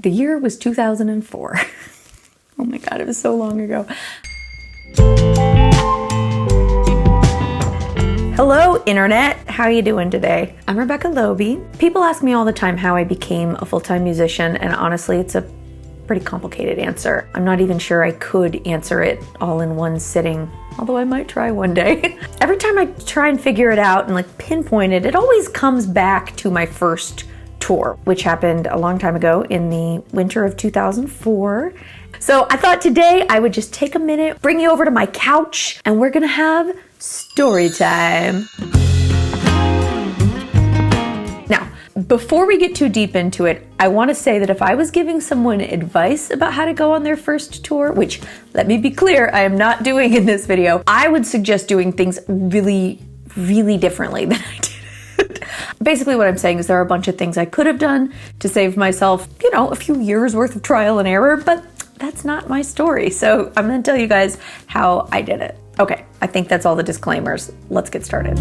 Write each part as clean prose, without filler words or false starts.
The year was 2004. Oh my God, it was so long ago. Hello, Internet. How are you doing today? I'm Rebecca Loebe. People ask me all the time how I became a full-time musician, and honestly, it's a pretty complicated answer. I'm not even sure I could answer it all in one sitting, although I might try one day. Every time I try and figure it out and pinpoint it, it always comes back to my first tour, which happened a long time ago in the winter of 2004. So I thought today I would just take a minute, bring you over to my couch, and we're gonna have story time. Now, before we get too deep into it, I want to say that if I was giving someone advice about how to go on their first tour, which, let me be clear, I am not doing in this video, I would suggest doing things really, really differently than I did. Basically what I'm saying is there are a bunch of things I could have done to save myself, a few years worth of trial and error, but that's not my story. So I'm going to tell you guys how I did it. Okay, I think that's all the disclaimers. Let's get started.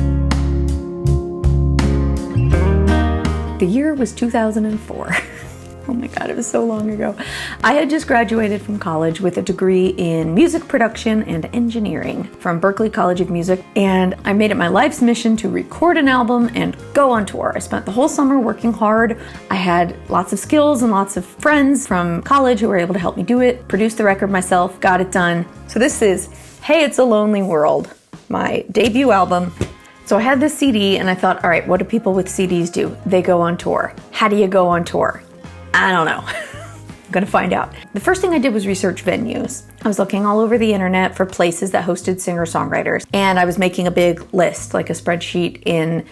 The year was 2004. Oh my God, it was so long ago. I had just graduated from college with a degree in music production and engineering from Berklee College of Music, and I made it my life's mission to record an album and go on tour. I spent the whole summer working hard. I had lots of skills and lots of friends from college who were able to help me do it, produced the record myself, got it done. So this is Hey It's a Lonely World, my debut album. So I had this CD and I thought, all right, what do people with CDs do? They go on tour. How do you go on tour? I don't know. I'm gonna find out. The first thing I did was research venues. I was looking all over the internet for places that hosted singer-songwriters, and I was making a big list, like a spreadsheet in,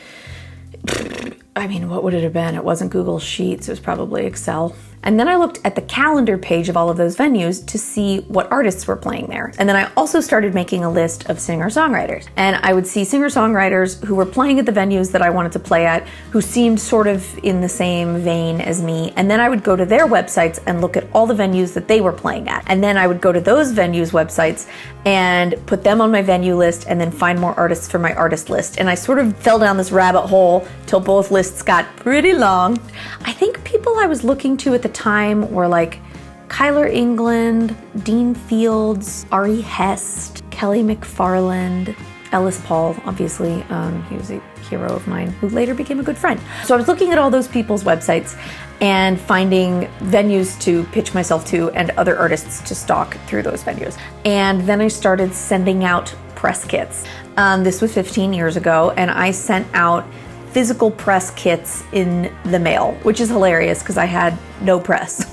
what would it have been? It wasn't Google Sheets, it was probably Excel. And then I looked at the calendar page of all of those venues to see what artists were playing there. And then I also started making a list of singer-songwriters. And I would see singer-songwriters who were playing at the venues that I wanted to play at, who seemed sort of in the same vein as me. And then I would go to their websites and look at all the venues that they were playing at. And then I would go to those venues' websites and put them on my venue list and then find more artists for my artist list. And I sort of fell down this rabbit hole till both lists got pretty long. I think people I was looking to at the time were like Kyler England, Dean Fields, Ari Hest, Kelly McFarland, Ellis Paul, obviously, he was a hero of mine who later became a good friend. So I was looking at all those people's websites and finding venues to pitch myself to and other artists to stalk through those venues. And then I started sending out press kits. This was 15 years ago, and I sent out physical press kits in the mail, which is hilarious because I had no press,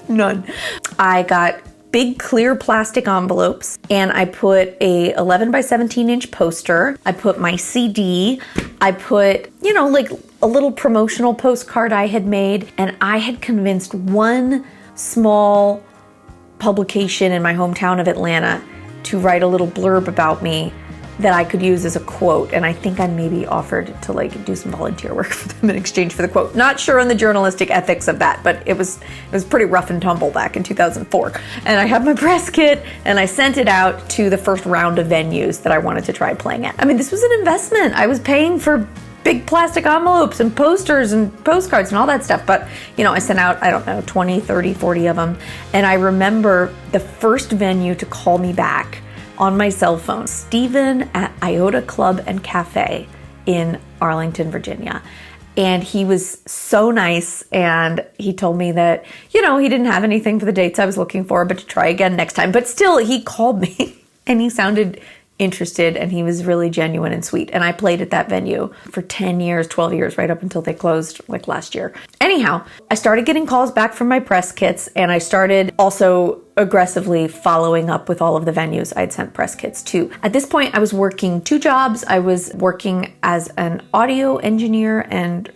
none. I got big clear plastic envelopes and I put a 11 by 17 inch poster. I put my CD. I put, a little promotional postcard I had made, and I had convinced one small publication in my hometown of Atlanta to write a little blurb about me that I could use as a quote, and I think I maybe offered to do some volunteer work for them in exchange for the quote. Not sure on the journalistic ethics of that, but it was pretty rough and tumble back in 2004. And I had my press kit, and I sent it out to the first round of venues that I wanted to try playing at. This was an investment. I was paying for big plastic envelopes and posters and postcards and all that stuff, but I sent out, 20, 30, 40 of them. And I remember the first venue to call me back on my cell phone, Stephen at Iota Club and Cafe in Arlington, Virginia. And he was so nice, and he told me that, he didn't have anything for the dates I was looking for, but to try again next time. But still, he called me and he sounded interested, and he was really genuine and sweet. And I played at that venue for 10 years, 12 years, right up until they closed last year. Anyhow, I started getting calls back from my press kits, and I started also aggressively following up with all of the venues I'd sent press kits to. At this point, I was working two jobs. I was working as an audio engineer and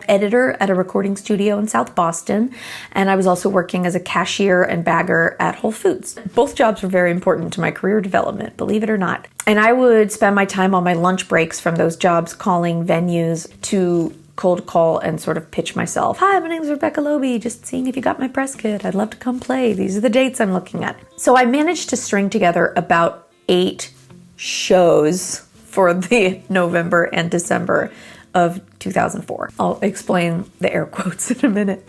editor at a recording studio in South Boston, and I was also working as a cashier and bagger at Whole Foods. Both jobs were very important to my career development, believe it or not. And I would spend my time on my lunch breaks from those jobs calling venues to cold call and sort of pitch myself. Hi, my name is Rebecca Loebe, just seeing if you got my press kit. I'd love to come play. These are the dates I'm looking at. So I managed to string together about 8 shows for the November and December of 2004. I'll explain the air quotes in a minute.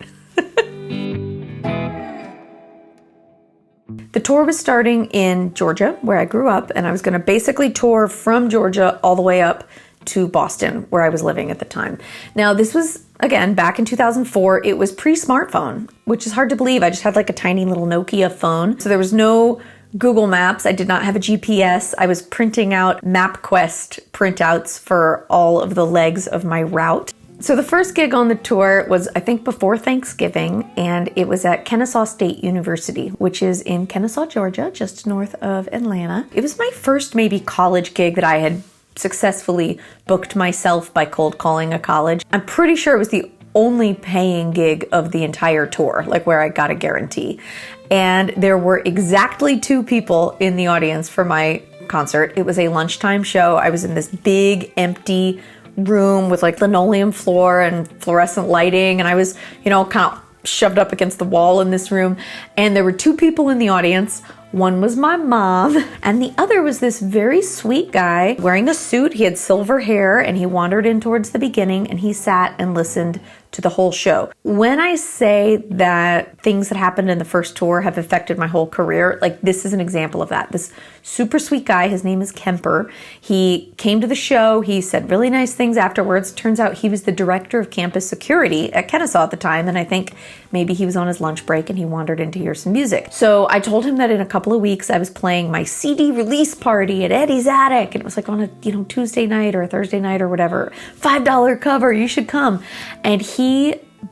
tour was starting in Georgia, where I grew up, and I was going to basically tour from Georgia all the way up to Boston, where I was living at the time. Now, this was, again, back in 2004. It was pre-smartphone, which is hard to believe. I just had like a tiny little Nokia phone. So there was no Google Maps. I did not have a GPS. I was printing out MapQuest printouts for all of the legs of my route. So the first gig on the tour was, I think, before Thanksgiving, and it was at Kennesaw State University, which is in Kennesaw, Georgia, just north of Atlanta. It was my first maybe college gig that I had successfully booked myself by cold calling a college. I'm pretty sure it was the only paying gig of the entire tour, like where I got a guarantee. And there were exactly 2 people in the audience for my concert. It was a lunchtime show. I was in this big empty room with like linoleum floor and fluorescent lighting, and I was, kind of shoved up against the wall in this room, and there were 2 people in the audience. One was my mom, and the other was this very sweet guy wearing a suit. He had silver hair, and he wandered in towards the beginning, and he sat and listened to the whole show. When I say that things that happened in the first tour have affected my whole career, like this is an example of that. This super sweet guy, his name is Kemper. He came to the show. He said really nice things afterwards. Turns out he was the director of campus security at Kennesaw at the time, and I think maybe he was on his lunch break and he wandered in to hear some music. So I told him that in a couple of weeks I was playing my CD release party at Eddie's Attic, and it was like on a Tuesday night or a Thursday night or whatever. $5 cover, you should come. And he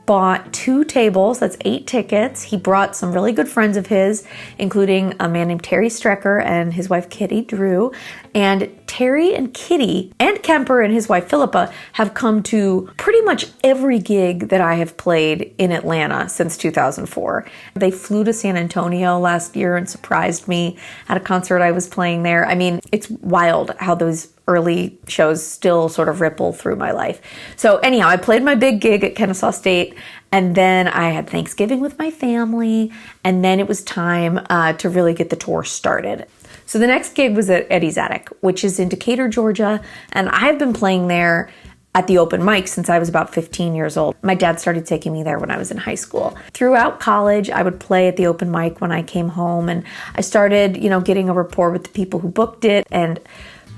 bought 2 tables, that's 8 tickets. He brought some really good friends of his, including a man named Terry Strecker and his wife Kitty Drew. And Terry and Kitty and Kemper and his wife Philippa have come to pretty much every gig that I have played in Atlanta since 2004. They flew to San Antonio last year and surprised me at a concert I was playing there. I mean, it's wild how those early shows still sort of ripple through my life. So anyhow, I played my big gig at Kennesaw State, and then I had Thanksgiving with my family, and then it was time to really get the tour started. So the next gig was at Eddie's Attic, which is in Decatur, Georgia, and I've been playing there at the open mic since I was about 15 years old. My dad started taking me there when I was in high school. Throughout college, I would play at the open mic when I came home, and I started, getting a rapport with the people who booked it, and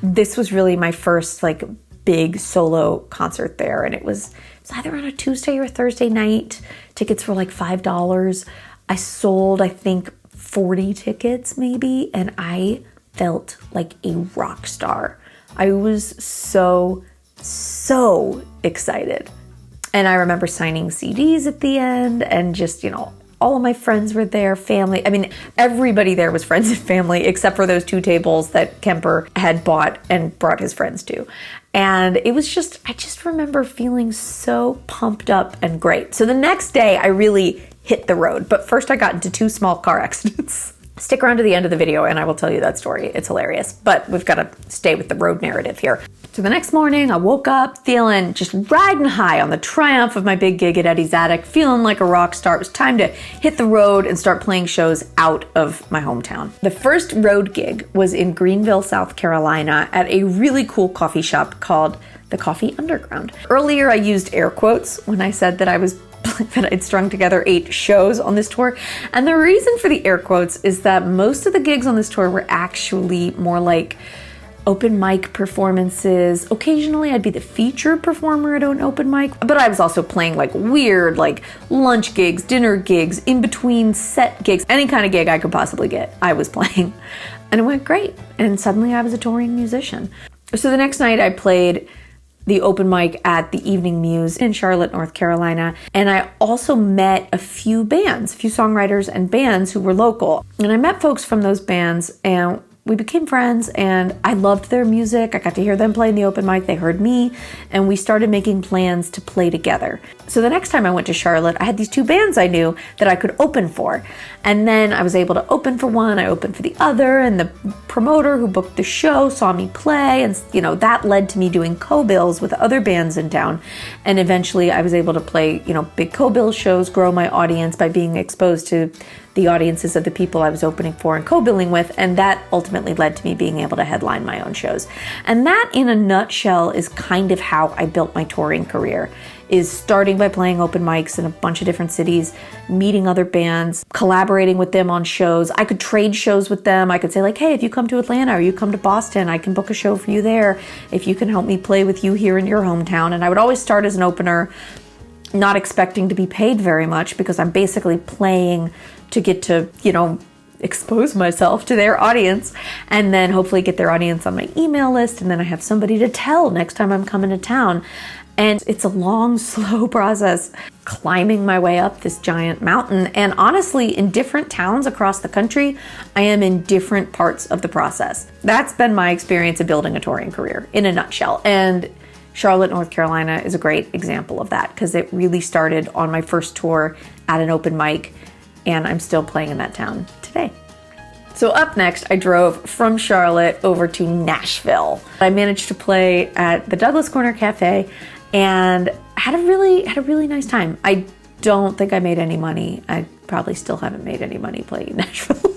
this was really my first big solo concert there, and it was either on a Tuesday or a Thursday night. Tickets were like $5. I sold, I think, 40 tickets maybe, and I felt like a rock star. I was so excited. And I remember signing CDs at the end, and just, all of my friends were there, family. I mean, everybody there was friends and family, except for those 2 tables that Kemper had bought and brought his friends to. And it was I just remember feeling so pumped up and great. So the next day I really hit the road, but first I got into 2 small car accidents. Stick around to the end of the video and I will tell you that story. It's hilarious, but we've got to stay with the road narrative here. So the next morning I woke up feeling just riding high on the triumph of my big gig at Eddie's Attic, feeling like a rock star. It was time to hit the road and start playing shows out of my hometown. The first road gig was in Greenville, South Carolina at a really cool coffee shop called the Coffee Underground. Earlier I used air quotes when I said that I'd strung together 8 shows on this tour. And the reason for the air quotes is that most of the gigs on this tour were actually more like open mic performances. Occasionally I'd be the featured performer at an open mic, but I was also playing weird lunch gigs, dinner gigs, in between set gigs, any kind of gig I could possibly get, I was playing. And it went great. And suddenly I was a touring musician. So the next night I played the open mic at the Evening Muse in Charlotte, North Carolina. And I also met a few songwriters and bands who were local. And I met folks from those bands, and we became friends, and I loved their music. I got to hear them play in the open mic. They heard me, and we started making plans to play together. So the next time I went to Charlotte, I had these 2 bands I knew that I could open for. And then I was able to open for one, I opened for the other, and the promoter who booked the show saw me play, and that led to me doing co-bills with other bands in town. And eventually I was able to play, big co-bill shows, grow my audience by being exposed to the audiences of the people I was opening for and co-billing with, and that ultimately led to me being able to headline my own shows. And that, in a nutshell, is kind of how I built my touring career. is starting by playing open mics in a bunch of different cities, meeting other bands, collaborating with them on shows. I could trade shows with them. I could say like, hey, if you come to Atlanta or you come to Boston, I can book a show for you there. If you can help me play with you here in your hometown. And I would always start as an opener, not expecting to be paid very much because I'm basically playing to get to, expose myself to their audience and then hopefully get their audience on my email list. And then I have somebody to tell next time I'm coming to town. And it's a long, slow process climbing my way up this giant mountain. And honestly, in different towns across the country, I am in different parts of the process. That's been my experience of building a touring career in a nutshell. And Charlotte, North Carolina is a great example of that because it really started on my first tour at an open mic, and I'm still playing in that town today. So up next, I drove from Charlotte over to Nashville. I managed to play at the Douglas Corner Cafe and had a really nice time. I don't think I made any money. I probably still haven't made any money playing in Nashville.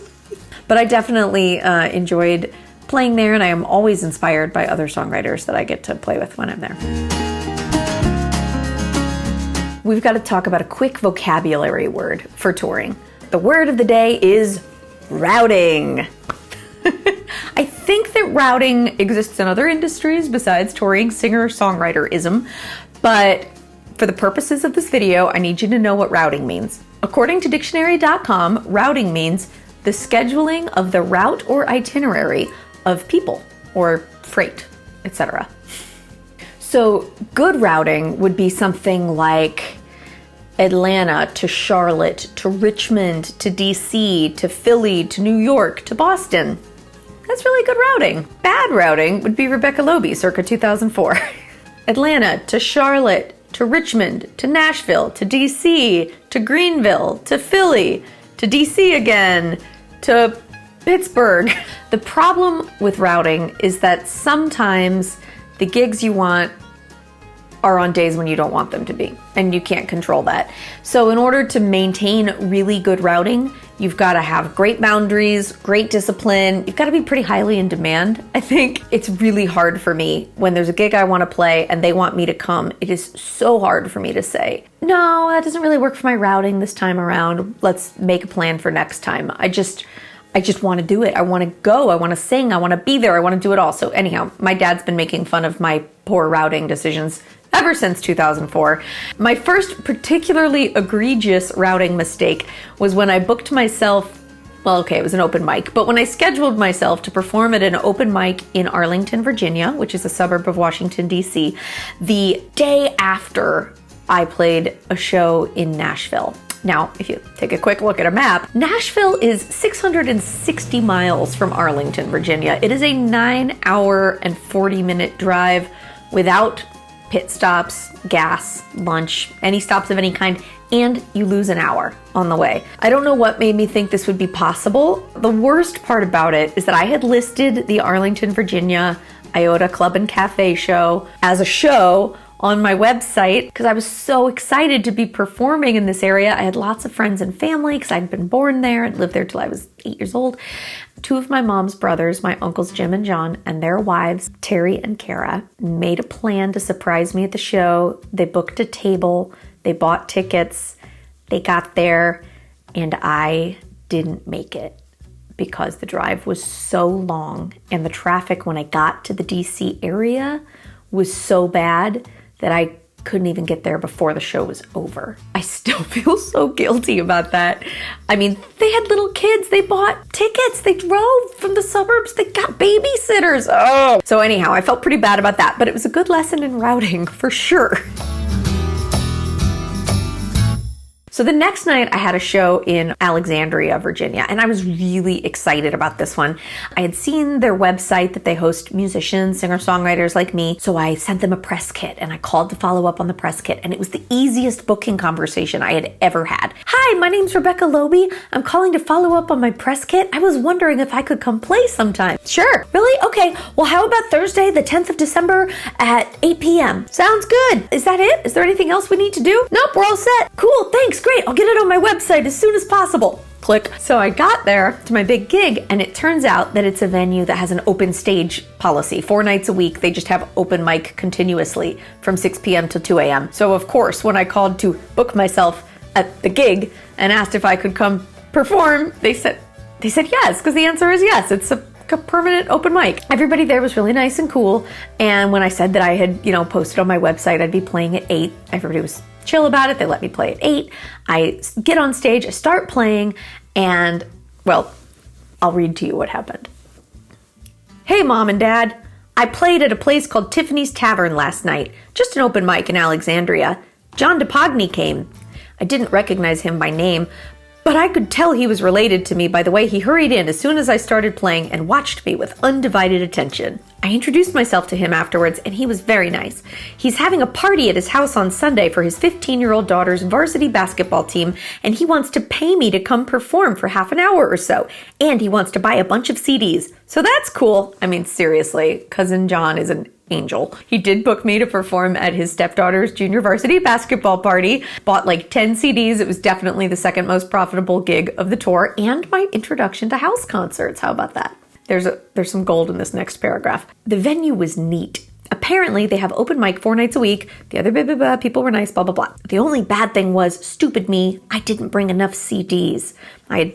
But I definitely enjoyed playing there, and I am always inspired by other songwriters that I get to play with when I'm there. We've got to talk about a quick vocabulary word for touring. The word of the day is routing. I think that routing exists in other industries besides touring, singer-songwriterism, but for the purposes of this video, I need you to know what routing means. According to dictionary.com, routing means the scheduling of the route or itinerary of people or freight, etc. So good routing would be something like Atlanta to Charlotte to Richmond to DC to Philly to New York to Boston. That's really good routing. Bad routing would be Rebecca Loebe circa 2004. Atlanta to Charlotte to Richmond to Nashville to DC to Greenville to Philly to DC again to Pittsburgh. The problem with routing is that sometimes the gigs you want are on days when you don't want them to be, and you can't control that. So in order to maintain really good routing, you've got to have great boundaries, great discipline. You've got to be pretty highly in demand. I think it's really hard for me when there's a gig I want to play and they want me to come. It is so hard for me to say, no, that doesn't really work for my routing this time around. Let's make a plan for next time. I just want to do it. I want to go. I want to sing. I want to be there. I want to do it all. So anyhow, my dad's been making fun of my poor routing decisions ever since 2004. My first particularly egregious routing mistake was when I booked myself, well, okay, it was an open mic, but when I scheduled myself to perform at an open mic in Arlington, Virginia, which is a suburb of Washington, D.C., the day after I played a show in Nashville. Now, if you take a quick look at a map, Nashville is 660 miles from Arlington, Virginia. It is a 9-hour and 40-minute drive without pit stops, gas, lunch, any stops of any kind, and you lose an hour on the way. I don't know what made me think this would be possible. The worst part about it is that I had listed the Arlington, Virginia Iota Club and Cafe show as a show on my website because I was so excited to be performing in this area. I had lots of friends and family because I'd been born there and lived there till I was 8 years old. Two of my mom's brothers, my uncles Jim and John, and their wives, Terry and Kara, made a plan to surprise me at the show. They booked a table, they bought tickets, they got there, and I didn't make it because the drive was so long and the traffic when I got to the DC area was so bad that I couldn't even get there before the show was over. I still feel so guilty about that. I mean, they had little kids, they bought tickets, they drove from the suburbs, they got babysitters. Oh. So anyhow, I felt pretty bad about that, but it was a good lesson in routing for sure. So the next night I had a show in Alexandria, Virginia, and I was really excited about this one. I had seen their website that they host musicians, singer-songwriters like me, so I sent them a press kit and I called to follow up on the press kit, and it was the easiest booking conversation I had ever had. Hi, my name's Rebecca Loebe. I'm calling to follow up on my press kit. I was wondering if I could come play sometime. Sure. Really? Okay. Well, how about Thursday, the 10th of December at 8 p.m.? Sounds good. Is that it? Is there anything else we need to do? Nope, we're all set. Cool, thanks. Great, I'll get it on my website as soon as possible. Click. So I got there to my big gig, and it turns out that it's a venue that has an open stage policy. 4 nights a week, they just have open mic continuously from 6 p.m. till 2 a.m. So of course, when I called to book myself at the gig and asked if I could come perform, they said yes, because the answer is yes. It's a permanent open mic. Everybody there was really nice and cool. And when I said that I had, posted on my website I'd be playing at 8, everybody was chill about it. They let me play at 8. I get on stage, I start playing, and, well, I'll read to you what happened. Hey, Mom and Dad. I played at a place called Tiffany's Tavern last night. Just an open mic in Alexandria. John DePogny came. I didn't recognize him by name, but I could tell he was related to me by the way he hurried in as soon as I started playing and watched me with undivided attention. I introduced myself to him afterwards, and he was very nice. He's having a party at his house on Sunday for his 15-year-old daughter's varsity basketball team, and he wants to pay me to come perform for half an hour or so, and he wants to buy a bunch of CDs. So that's cool. I mean, seriously, Cousin John is an angel. He did book me to perform at his stepdaughter's junior varsity basketball party, bought like 10 CDs. It was definitely the second most profitable gig of the tour, and my introduction to house concerts. How about that? There's some gold in this next paragraph. The venue was neat. Apparently, they have open mic 4 nights a week. The other people were nice, blah, blah, blah. The only bad thing was, stupid me, I didn't bring enough CDs. I had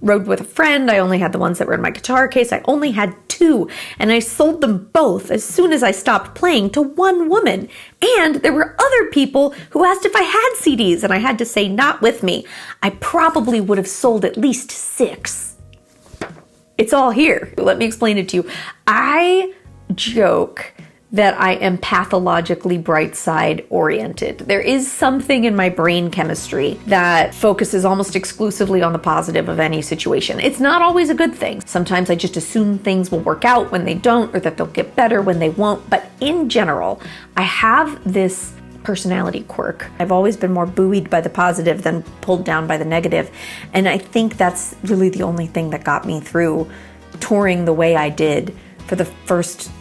rode with a friend. I only had the ones that were in my guitar case. I only had 2, and I sold them both as soon as I stopped playing to one woman. And there were other people who asked if I had CDs, and I had to say, not with me. I probably would have sold at least 6. It's all here. Let me explain it to you. I joke that I am pathologically bright side oriented. There is something in my brain chemistry that focuses almost exclusively on the positive of any situation. It's not always a good thing. Sometimes I just assume things will work out when they don't, or that they'll get better when they won't. But in general, I have this personality quirk. I've always been more buoyed by the positive than pulled down by the negative. And I think that's really the only thing that got me through touring the way I did for the first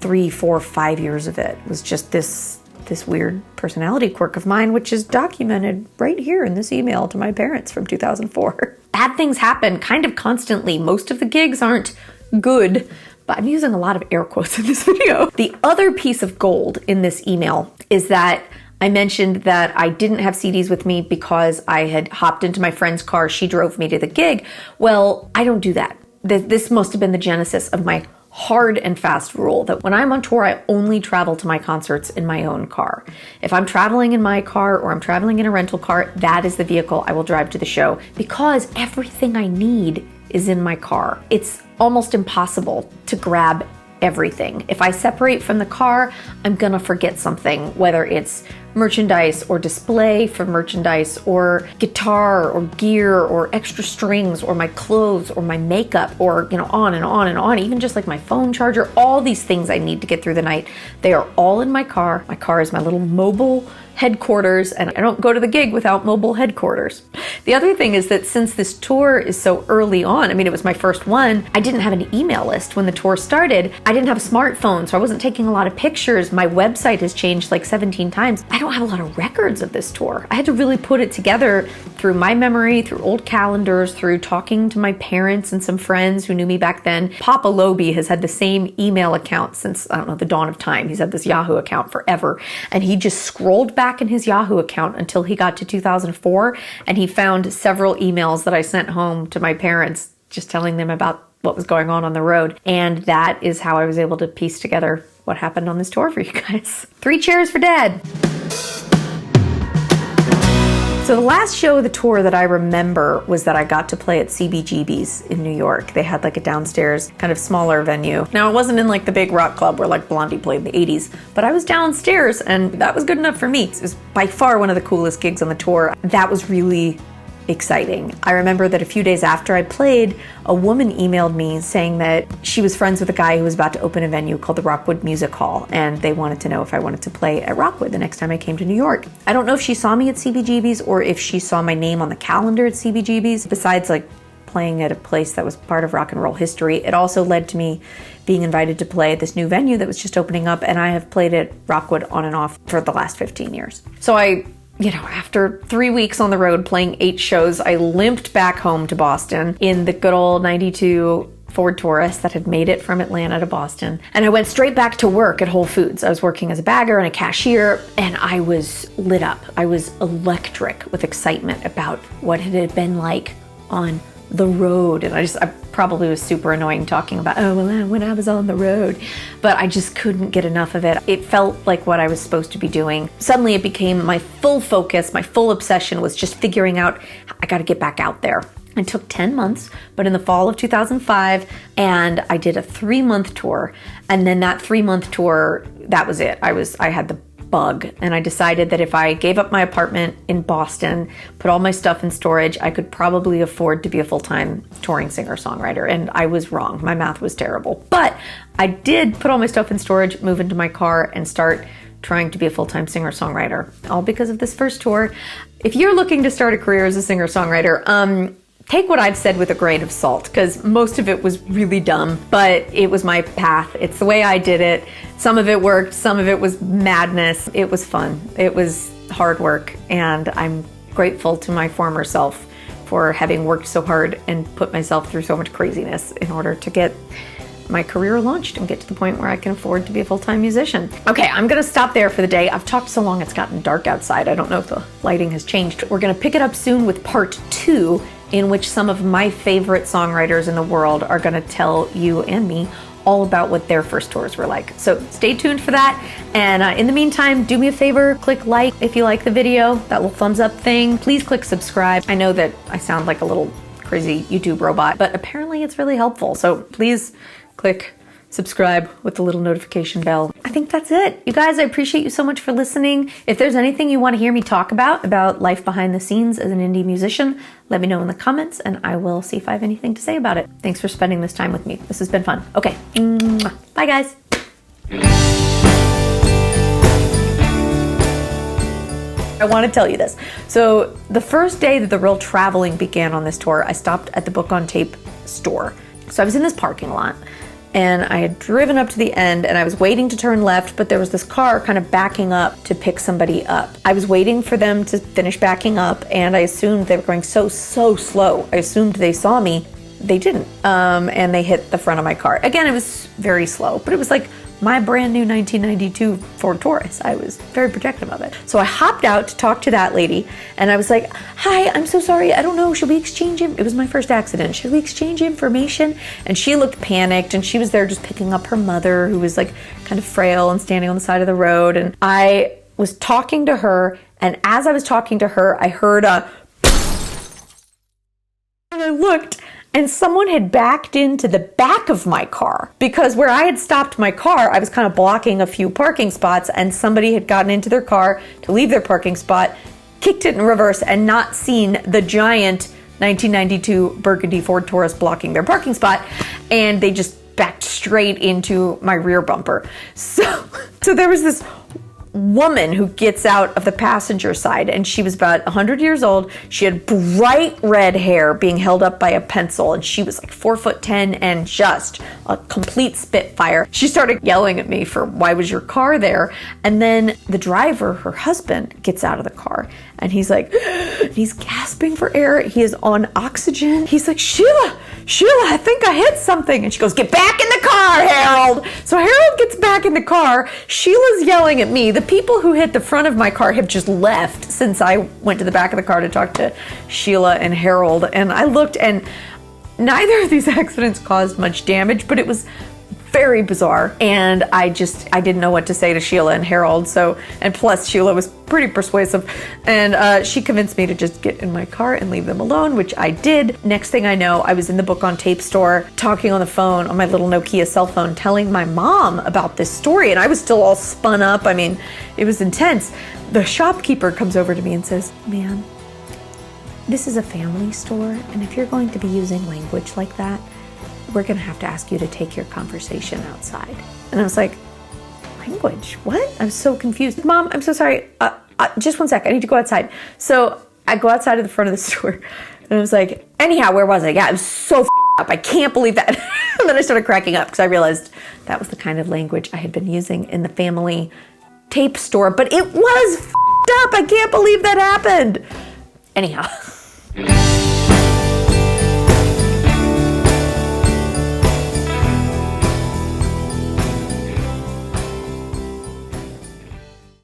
3, 4, 5 years of it. Was just this weird personality quirk of mine, which is documented right here in this email to my parents from 2004. Bad things happen kind of constantly. Most of the gigs aren't good, but I'm using a lot of air quotes in this video. The other piece of gold in this email is that I mentioned that I didn't have CDs with me because I had hopped into my friend's car. She drove me to the gig. Well, I don't do that. This must have been the genesis of my hard and fast rule that when I'm on tour, I only travel to my concerts in my own car. If I'm traveling in my car or I'm traveling in a rental car, that is the vehicle I will drive to the show, because everything I need is in my car. It's almost impossible to grab everything. If I separate from the car, I'm gonna forget something, whether it's merchandise or display for merchandise or guitar or gear or extra strings or my clothes or my makeup or, on and on and on, even just like my phone charger, all these things I need to get through the night. They are all in my car. My car is my little mobile headquarters, and I don't go to the gig without mobile headquarters. The other thing is that since this tour is so early on, it was my first one, I didn't have an email list when the tour started. I didn't have a smartphone, so I wasn't taking a lot of pictures. My website has changed like 17 times. I don't have a lot of records of this tour. I had to really put it together through my memory, through old calendars, through talking to my parents and some friends who knew me back then. Papa Loebe has had the same email account since, the dawn of time. He's had this Yahoo account forever, and he just scrolled back in his Yahoo account until he got to 2004, and he found several emails that I sent home to my parents just telling them about what was going on the road. And that is how I was able to piece together what happened on this tour for you guys. 3 cheers for Dad. So the last show of the tour that I remember was that I got to play at CBGB's in New York. They had like a downstairs kind of smaller venue. Now, it wasn't in like the big rock club where like Blondie played in the 80s, but I was downstairs and that was good enough for me. It was by far one of the coolest gigs on the tour. That was really exciting. I remember that a few days after I played, a woman emailed me saying that she was friends with a guy who was about to open a venue called the Rockwood Music Hall, and they wanted to know if I wanted to play at Rockwood the next time I came to New York. I don't know if she saw me at CBGB's or if she saw my name on the calendar at CBGB's. Besides like playing at a place that was part of rock and roll history, it also led to me being invited to play at this new venue that was just opening up, and I have played at Rockwood on and off for the last 15 years. So I you know, after 3 weeks on the road playing 8 shows, I limped back home to Boston in the good old 92 Ford Taurus that had made it from Atlanta to Boston. And I went straight back to work at Whole Foods. I was working as a bagger and a cashier, and I was lit up. I was electric with excitement about what it had been like on the road. And I probably was super annoying talking about, oh, well, when I was on the road, but I just couldn't get enough of it. It felt like what I was supposed to be doing. Suddenly it became my full focus, my full obsession was just figuring out, I got to get back out there. It took 10 months, but in the fall of 2005, and I did a 3-month tour. And then that 3-month tour, that was it. I had the bug, and I decided that if I gave up my apartment in Boston, put all my stuff in storage, I could probably afford to be a full-time touring singer-songwriter. And I was wrong. My math was terrible. But I did put all my stuff in storage, move into my car, and start trying to be a full-time singer-songwriter, all because of this first tour. If you're looking to start a career as a singer-songwriter, take what I've said with a grain of salt, because most of it was really dumb, but it was my path. It's the way I did it. Some of it worked, some of it was madness. It was fun. It was hard work, and I'm grateful to my former self for having worked so hard and put myself through so much craziness in order to get my career launched and get to the point where I can afford to be a full-time musician. Okay, I'm gonna stop there for the day. I've talked so long it's gotten dark outside. I don't know if the lighting has changed. We're gonna pick it up soon with part 2, in which some of my favorite songwriters in the world are gonna tell you and me all about what their first tours were like. So stay tuned for that. And in the meantime, do me a favor, click like if you like the video, that little thumbs up thing. Please click subscribe. I know that I sound like a little crazy YouTube robot, but apparently it's really helpful. So please click subscribe with the little notification bell. I think that's it. You guys, I appreciate you so much for listening. If there's anything you want to hear me talk about life behind the scenes as an indie musician, let me know in the comments and I will see if I have anything to say about it. Thanks for spending this time with me. This has been fun. Okay, bye guys. I want to tell you this. So the first day that the real traveling began on this tour, I stopped at the Book on Tape store. So I was in this parking lot, and I had driven up to the end and I was waiting to turn left, but there was this car kind of backing up to pick somebody up. I was waiting for them to finish backing up, and I assumed they were going so slow. I assumed they saw me. They didn't, and they hit the front of my car. Again, it was very slow, but it was like my brand new 1992 Ford Taurus. I was very protective of it. So I hopped out to talk to that lady, and I was like, hi, I'm so sorry, I don't know, should we exchange it was my first accident, should we exchange information? And she looked panicked, and she was there just picking up her mother, who was like kind of frail and standing on the side of the road. And I was talking to her, and as I was talking to her, I heard a and I looked, and someone had backed into the back of my car, because where I had stopped my car, I was kind of blocking a few parking spots, and somebody had gotten into their car to leave their parking spot, kicked it in reverse, and not seen the giant 1992 burgundy Ford Taurus blocking their parking spot, and they just backed straight into my rear bumper. So there was this woman who gets out of the passenger side, and she was about 100 years old. She had bright red hair being held up by a pencil, and she was like 4'10" and just a complete spitfire. She started yelling at me for, why was your car there? And then the driver, her husband, gets out of the car, and he's like, he's gasping for air. He is on oxygen. He's like, Sheila, I think I hit something. And she goes, get back in the car, Harold. So Harold gets back in the car. Sheila's yelling at me. The people who hit the front of my car have just left since I went to the back of the car to talk to Sheila and Harold. And I looked, and neither of these accidents caused much damage, but it was very bizarre, and I didn't know what to say to Sheila and Harold. So, and plus Sheila was pretty persuasive, and she convinced me to just get in my car and leave them alone, which I did. Next thing I know, I was in the Book on Tape store talking on the phone on my little Nokia cell phone, telling my mom about this story, and I was still all spun up. I mean, it was intense. The shopkeeper comes over to me and says, ma'am, this is a family store, and if you're going to be using language like that, we're gonna have to ask you to take your conversation outside. And I was like, language, what? I was so confused. Mom, I'm so sorry, just one sec, I need to go outside. So I go outside of the front of the store, and I was like, anyhow, where was I? Yeah, I was so up, I can't believe that. And then I started cracking up, because I realized that was the kind of language I had been using in the family tape store, but it was up. I can't believe that happened. Anyhow.